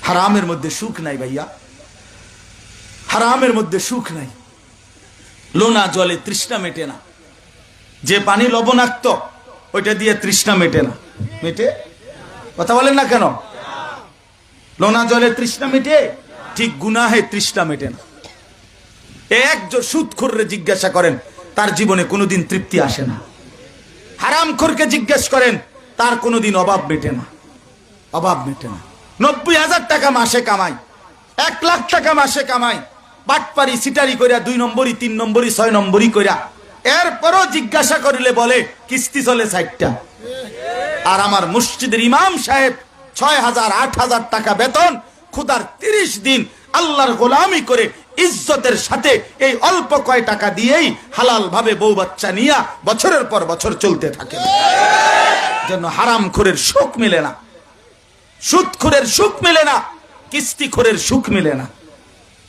হারামের মধ্যে সুখ নাই ভাইয়া, হারামের মধ্যে সুখ নাই। লোনা জলে তৃষ্ণা মেটে না, যে পানি লবণাক্ত ওইটা দিয়ে তৃষ্ণা মেটে না। মেটে? কথা বলেন না কেন? লোনা জলে তৃষ্ণা মেটে, ঠিক গুনাহে তৃষ্ণা মেটে না। একজন সুদখোররে জিজ্ঞাসা করেন, তার জীবনে কোনোদিন তৃপ্তি আসে না। হারামখোরকে জিজ্ঞেস করেন, তার কোনোদিন অভাব মেটে না, অভাব মেটে না। 90,000 টাকা মাসে কামাই, 1 লাখ টাকা মাসে কামাই, বাটপারি সিটারি কইরা 2 নম্বরই 3 নম্বরই 6 নম্বরই কইরা, এরপরও জিজ্ঞাসা করিলে বলে কিস্তি চলে 60টা। আর আমার মসজিদের ইমাম সাহেব 6,000 8,000 টাকা বেতন, খুদার 30 দিন আল্লাহর গোলামি করে ইজ্জতের সাথে এই অল্প কয় টাকা দিয়েই হালাল ভাবে বউ বাচ্চা নিয়ে বছরের পর বছর চলতে থাকে। জন্য হারামখোরের সুখ মিলে না, সুদখোরের সুখ মিলে না, কিস্তিখোরের সুখ মিলে না।